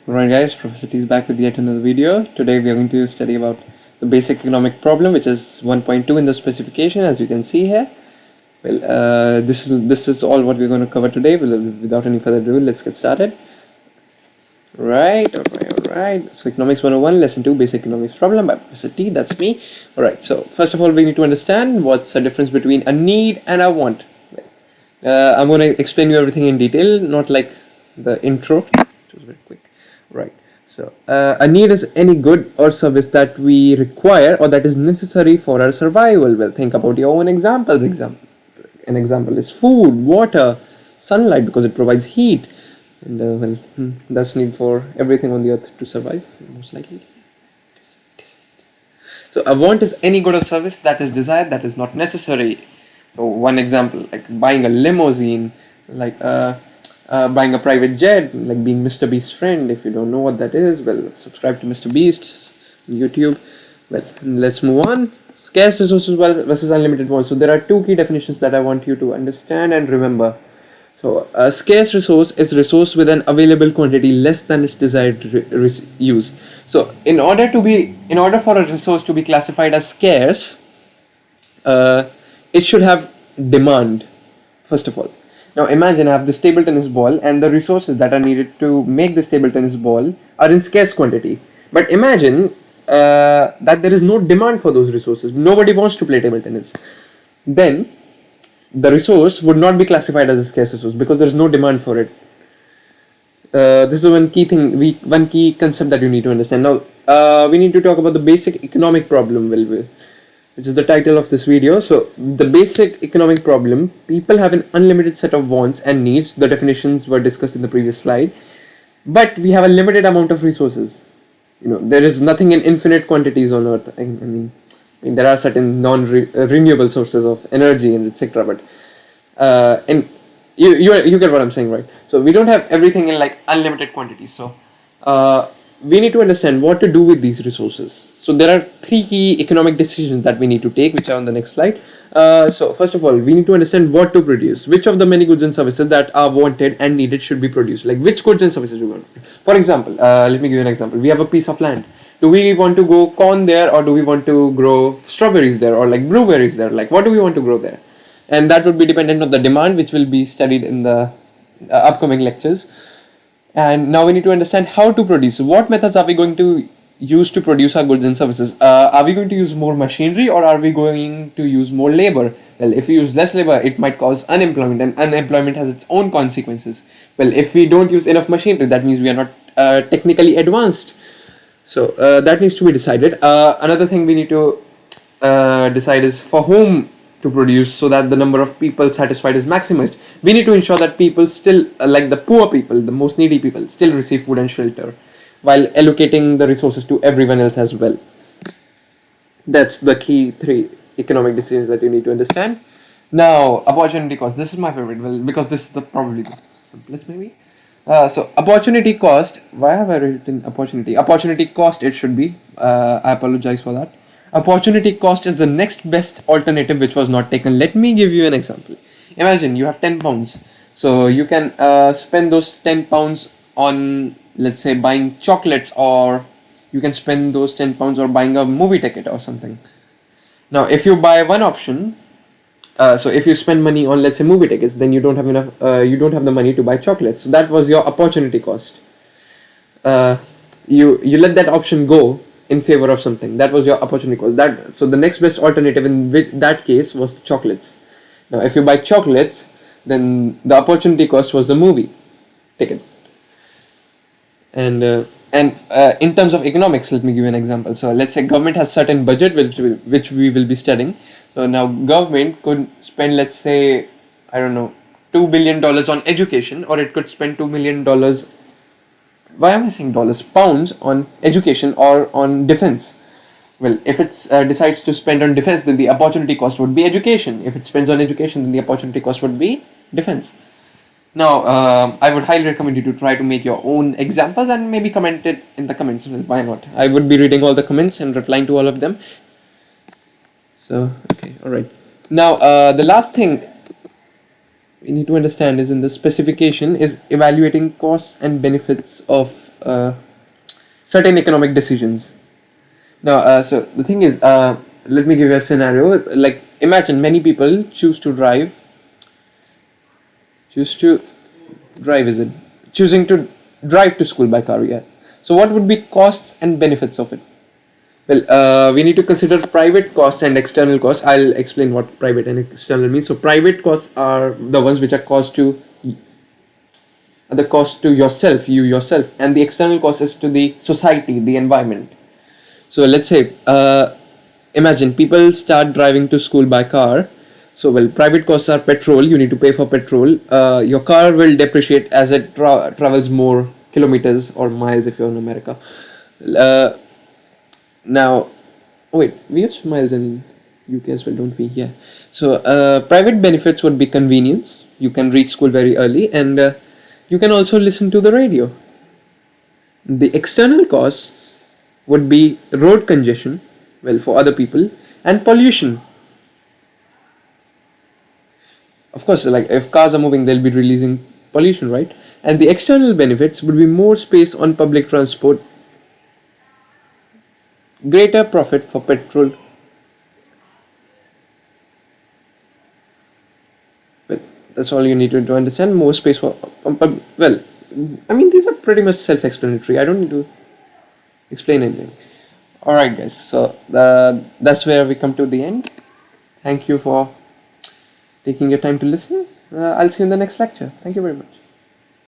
Alright guys, Professor T is back with yet another video. Today we are going to study about the basic economic problem, which is 1.2 in the specification, as you can see here. Well, this is all what we're going to cover today. Without any further ado, let's get started. Alright. So Economics 101, Lesson 2, Basic Economics Problem by Professor T, that's me. Alright, so first of all we need to understand what's the difference between a need and a want. I'm going to explain you everything in detail, not like the intro, which was very quick. Right. So, a need is any good or service that we require or that is necessary for our survival. Well, think about your own examples. An example is food, water, sunlight because it provides heat, and that's need for everything on the earth to survive, most likely. So, a want is any good or service that is desired that is not necessary. So, one example, like buying a limousine, like buying a private jet, like being Mr. Beast's friend. If you don't know what that is, well, subscribe to Mr. Beast's YouTube. Well, let's move on. Scarce resources versus unlimited ones. So there are two key definitions that I want you to understand and remember. So a scarce resource is a resource with an available quantity less than its desired use. So in order for a resource to be classified as scarce, it should have demand, first of all. Now imagine I have this table tennis ball and the resources that are needed to make this table tennis ball are in scarce quantity. But imagine that there is no demand for those resources. Nobody wants to play table tennis. Then the resource would not be classified as a scarce resource because there is no demand for it. This is one key concept that you need to understand. Now we need to talk about the basic economic problem, which is the title of this video. So the basic economic problem: people have an unlimited set of wants and needs. The definitions were discussed in the previous slide, but we have a limited amount of resources. There is nothing in infinite quantities on earth. I mean there are certain non-renewable sources of energy and etc. But and you get what I'm saying, right? So we don't have everything in like unlimited quantities. So we need to understand what to do with these resources. So there are three key economic decisions that we need to take, which are on the next slide. So first of all, we need to understand what to produce. Which of the many goods and services that are wanted and needed should be produced? Like which goods and services we want. For example, let me give you an example. We have a piece of land. Do we want to grow corn there, or do we want to grow strawberries there, or like blueberries there? Like what do we want to grow there? And that would be dependent on the demand, which will be studied in the upcoming lectures. And now we need to understand how to produce. What methods are we going to use to produce our goods and services? Are we going to use more machinery, or are we going to use more labor? Well, if we use less labor, it might cause unemployment, and unemployment has its own consequences. Well, if we don't use enough machinery, that means we are not technically advanced. So that needs to be decided. Another thing we need to decide is for whom to produce, so that the number of people satisfied is maximized. We need to ensure that people still, like the poor people, the most needy people, still receive food and shelter, while allocating the resources to everyone else as well. That's the key three economic decisions that you need to understand. Now, opportunity cost. This is my favorite, well, because this is probably the simplest maybe. So opportunity cost. Why have I written opportunity? Opportunity cost it should be. I apologize for that. Opportunity cost is the next best alternative which was not taken. Let me give you an example. Imagine you have 10 pounds. So you can spend those 10 pounds on, let's say, buying chocolates, or you can spend those 10 pounds on buying a movie ticket or something. Now, if you buy one option, so if you spend money on, let's say, movie tickets, then you don't have enough. You don't have the money to buy chocolates. So that was your opportunity cost. You let that option go in favor of something. That was your opportunity cost. So the next best alternative in that case was the chocolates. Now, if you buy chocolates, then the opportunity cost was the movie ticket. And in terms of economics, let me give you an example. So let's say government has certain budget which we will be studying. So now government could spend, let's say, I don't know, $2 billion on education, or it could spend $2 million. Why am I saying dollars? Pounds on education or on defense. Well, if it decides to spend on defense, then the opportunity cost would be education. If it spends on education, then the opportunity cost would be defense. Now, I would highly recommend you to try to make your own examples and maybe comment it in the comments. Well, why not? I would be reading all the comments and replying to all of them. So, okay, alright. Now, the last thing we need to understand is in the specification is evaluating costs and benefits of certain economic decisions. Now, so the thing is, let me give you a scenario. Like, imagine many people choose to drive, is it? Choosing to drive to school by car, yeah. So, what would be costs and benefits of it? Well, we need to consider private costs and external costs. I'll explain what private and external means. So, private costs are the ones which are the cost to yourself, you yourself, and the external cost is to the society, the environment. So, let's say, imagine people start driving to school by car. So, well, private costs are petrol. You need to pay for petrol. Your car will depreciate as it travels more kilometers or miles if you're in America. Uh, Now, oh wait, we use miles in UK as well, don't we? Yeah. So, private benefits would be convenience. You can reach school very early, and you can also listen to the radio. The external costs would be road congestion, well, for other people, and pollution. Of course, like if cars are moving, they'll be releasing pollution, right? And the external benefits would be more space on public transport, greater profit for petrol. Well, that's all you need to understand. More space for well, I mean these are pretty much self-explanatory. I don't need to explain anything. All right, guys. So that's where we come to the end. Thank you for taking your time to listen. I'll see you in the next lecture. Thank you very much.